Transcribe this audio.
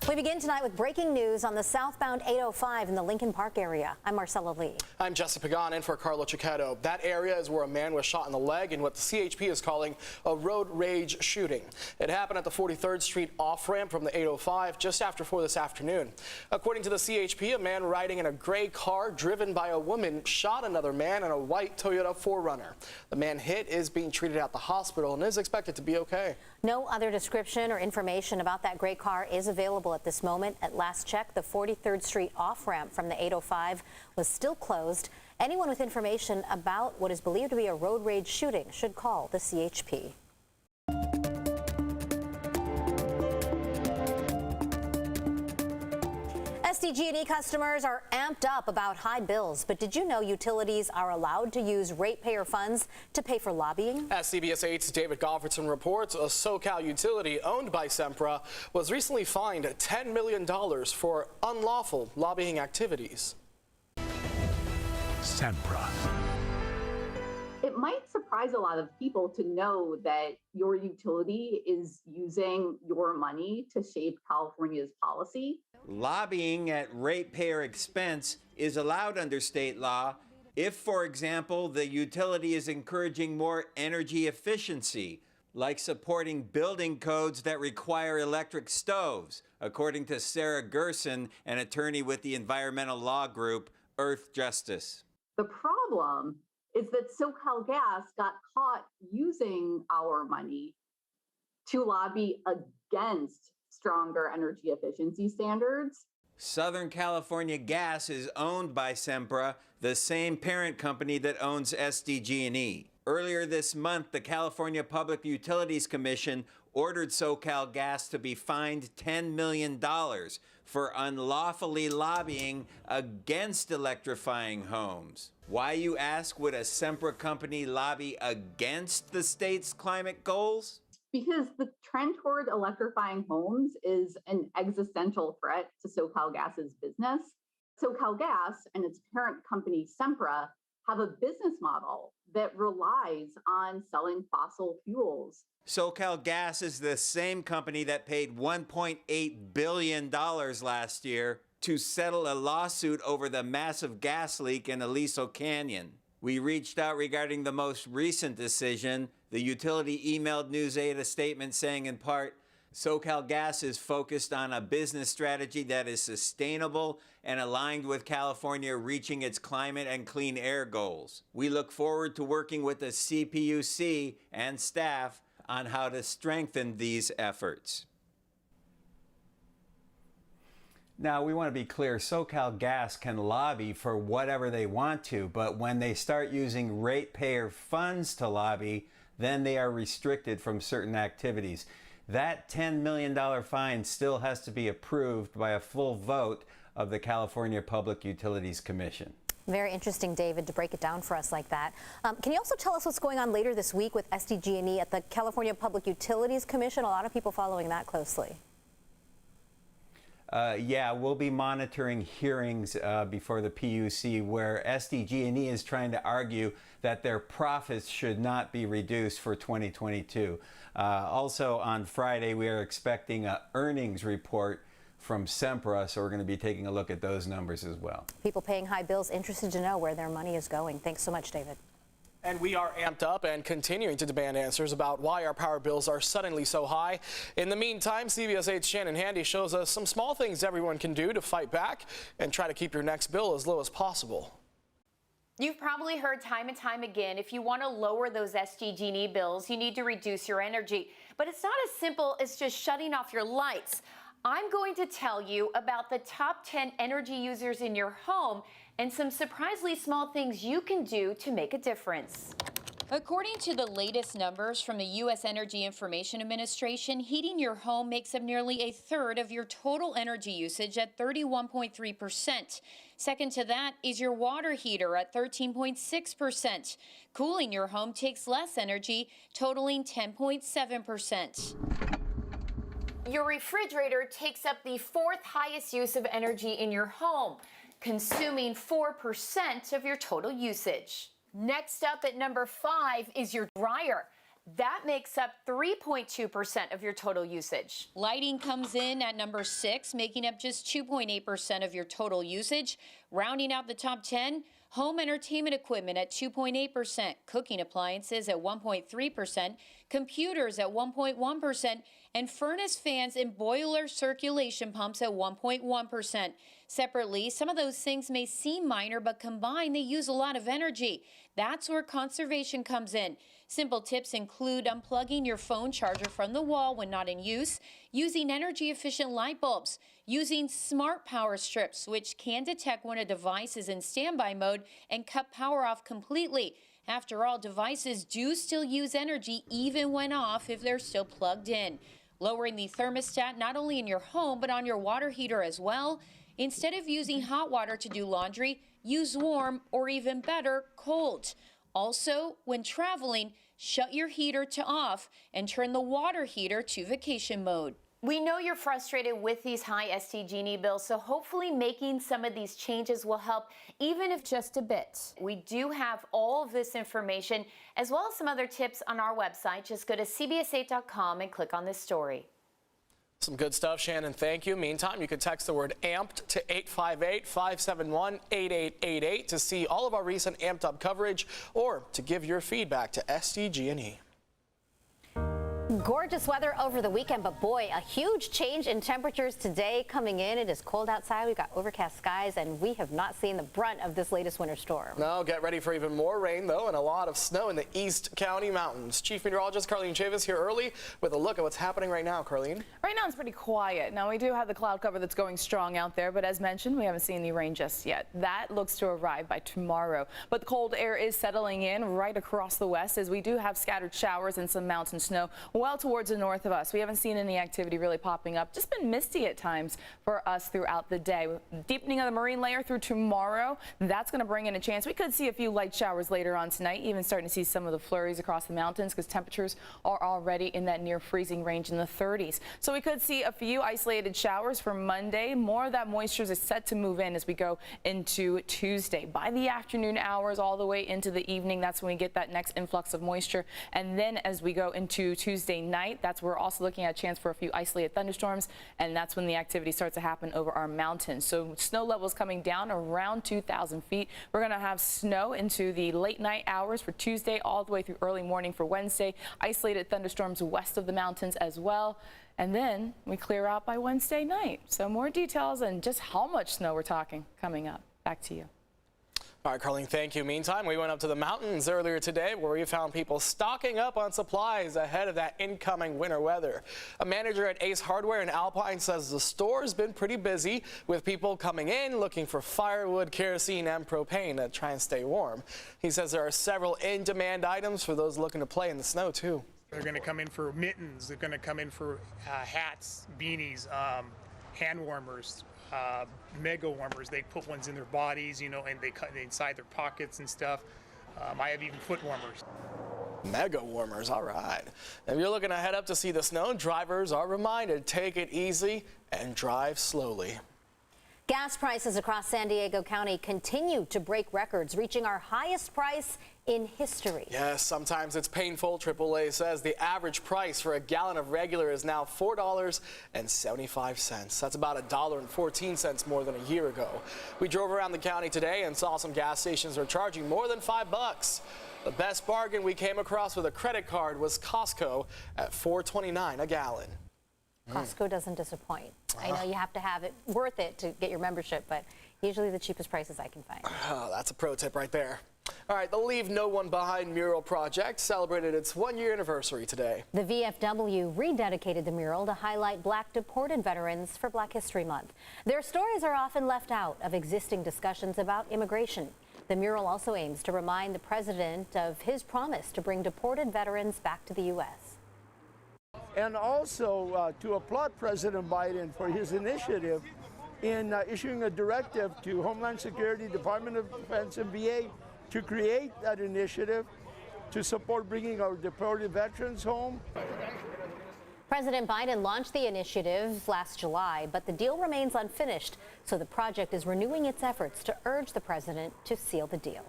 We begin tonight with breaking news on the southbound 805 in the Lincoln Park area. I'm Marcella Lee. I'm Jessica Pagan in for Carlo Cicchetto. That area is where a man was shot in the leg in what the CHP is calling a road rage shooting. It happened at the 43rd Street off-ramp from the 805 just after 4 this afternoon. According to the CHP, a man riding in a gray car driven by a woman shot another man in a white Toyota 4Runner. The man hit is being treated at the hospital and is expected to be okay. No other description or information about that gray car is available at this moment. At last check, the 43rd Street off-ramp from the 805 was still closed. Anyone with information about what is believed to be a road rage shooting should call the CHP. SDG&E customers are amped up about high bills, but did you know utilities are allowed to use ratepayer funds to pay for lobbying? As CBS 8's David Goffredson reports, a SoCal utility owned by Sempra was recently fined $10 million for unlawful lobbying activities. Sempra. It might surprise a lot of people to know that your utility is using your money to shape California's policy. Lobbying at ratepayer expense is allowed under state law if, for example, the utility is encouraging more energy efficiency, like supporting building codes that require electric stoves, according to Sarah Gerson, an attorney with the environmental law group Earth Justice. The problem is that SoCalGas got caught using our money to lobby against stronger energy efficiency standards. Southern California Gas is owned by Sempra, the same parent company that owns SDG&E. Earlier this month, the California Public Utilities Commission ordered SoCalGas to be fined $10 million for unlawfully lobbying against electrifying homes. Why, you ask, would a Sempra company lobby against the state's climate goals? Because the trend toward electrifying homes is an existential threat to SoCalGas's business. SoCalGas and its parent company Sempra have a business model that relies on selling fossil fuels. SoCalGas is the same company that paid $1.8 billion last year to settle a lawsuit over the massive gas leak in Aliso Canyon. We reached out regarding the most recent decision. The utility emailed NewsAid a statement saying, in part, SoCalGas is focused on a business strategy that is sustainable and aligned with California reaching its climate and clean air goals. We look forward to working with the CPUC and staff on how to strengthen these efforts. Now, we want to be clear, SoCalGas can lobby for whatever they want to, but when they start using ratepayer funds to lobby, then they are restricted from certain activities. That $10 million fine still has to be approved by a full vote of the California Public Utilities Commission. Very interesting, David, to break it down for us like that. Can you also tell us what's going on later this week with SDG&E at the California Public Utilities Commission? A lot of people following that closely. Yeah, we'll be monitoring hearings before the PUC where SDG&E is trying to argue that their profits should not be reduced for 2022. Also on Friday, we are expecting an earnings report from Sempra, so we're going to be taking a look at those numbers as well. People paying high bills interested to know where their money is going. Thanks so much, David. And we are amped up and continuing to demand answers about why our power bills are suddenly so high. In the meantime, CBS 8's Shannon Handy shows us some small things everyone can do to fight back and try to keep your next bill as low as possible. You've probably heard time and time again, if you want to lower those SDG&E bills, you need to reduce your energy. But it's not as simple as just shutting off your lights. I'm going to tell you about the top 10 energy users in your home and some surprisingly small things you can do to make a difference. According to the latest numbers from the U.S. Energy Information Administration, heating your home makes up nearly a third of your total energy usage at 31.3%. Second to that is your water heater at 13.6%. Cooling your home takes less energy, totaling 10.7%. Your refrigerator takes up the fourth highest use of energy in your home, consuming 4% of your total usage. Next up at number 5 is your dryer. That makes up 3.2% of your total usage. Lighting comes in at number 6, making up just 2.8% of your total usage. Rounding out the top 10, home entertainment equipment at 2.8%, cooking appliances at 1.3%, computers at 1.1%, and furnace fans and boiler circulation pumps at 1.1%. Separately, some of those things may seem minor, but combined, they use a lot of energy. That's where conservation comes in. Simple tips include unplugging your phone charger from the wall when not in use, using energy-efficient light bulbs, using smart power strips, which can detect when a device is in standby mode and cut power off completely. After all, devices do still use energy even when off if they're still plugged in. Lowering the thermostat not only in your home but on your water heater as well. Instead of using hot water to do laundry, use warm or even better, cold. Also, when traveling, shut your heater to off and turn the water heater to vacation mode. We know you're frustrated with these high SDG&E bills, so hopefully making some of these changes will help, even if just a bit. We do have all of this information, as well as some other tips on our website. Just go to CBS8.com and click on this story. Some good stuff, Shannon. Thank you. Meantime, you can text the word AMPED to 858-571-8888 to see all of our recent Amped Up coverage or to give your feedback to SDG&E. Gorgeous weather over the weekend, but boy, a huge change in temperatures today coming in. It is cold outside. We've got overcast skies, and we have not seen the brunt of this latest winter storm. No, get ready for even more rain, though, and a lot of snow in the East County Mountains. Chief Meteorologist Carlene Chavis here early with a look at what's happening right now. Carlene? Right now it's pretty quiet. Now we do have the cloud cover that's going strong out there, but as mentioned, we haven't seen any rain just yet. That looks to arrive by tomorrow. But the cold air is settling in right across the west as we do have scattered showers and some mountain snow well towards the north of us. We haven't seen any activity really popping up. Just been misty at times for us throughout the day. Deepening of the marine layer through tomorrow, that's going to bring in a chance. We could see a few light showers later on tonight, even starting to see some of the flurries across the mountains because temperatures are already in that near freezing range in the 30s. So we could see a few isolated showers for Monday. More of that moisture is set to move in as we go into Tuesday. By the afternoon hours all the way into the evening, that's when we get that next influx of moisture. And then as we go into Tuesday night, that's where we're also looking at a chance for a few isolated thunderstorms, and that's when the activity starts to happen over our mountains. So snow levels coming down around 2,000 feet. We're going to have snow into the late night hours for Tuesday all the way through early morning for Wednesday. Isolated thunderstorms west of the mountains as well. And then we clear out by Wednesday night. So more details and just how much snow we're talking coming up. Back to you. All right, Carlene, thank you. Meantime, we went up to the mountains earlier today where we found people stocking up on supplies ahead of that incoming winter weather. A manager at Ace Hardware in Alpine says the store's been pretty busy with people coming in looking for firewood, kerosene, and propane to try and stay warm. He says there are several in-demand items for those looking to play in the snow, too. They're going to come in for mittens. They're going to come in for hats, beanies, hand warmers, mega warmers. They put ones in their bodies, you know, and they cut inside their pockets and stuff. I have even foot warmers. Mega warmers, all right. If you're looking to head up to see the snow, drivers are reminded, take it easy and drive slowly. Gas prices across San Diego County continue to break records, reaching our highest price in history. Yes, sometimes it's painful. AAA says the average price for a gallon of regular is now $4.75. That's about $1.14 more than a year ago. We drove around the county today and saw some gas stations are charging more than $5. The best bargain we came across with a credit card was Costco at $4.29 a gallon. Costco doesn't disappoint. I know you have to have it worth it to get your membership, but usually the cheapest prices I can find. Oh, that's a pro tip right there. All right, the Leave No One Behind mural project celebrated its one-year anniversary today. The VFW rededicated the mural to highlight Black deported veterans for Black History Month. Their stories are often left out of existing discussions about immigration. The mural also aims to remind the president of his promise to bring deported veterans back to the U.S. And also to applaud President Biden for his initiative in issuing a directive to Homeland Security, Department of Defense, and VA to create that initiative to support bringing our deported veterans home. President Biden launched the initiative last July, but the deal remains unfinished, so the project is renewing its efforts to urge the president to seal the deal.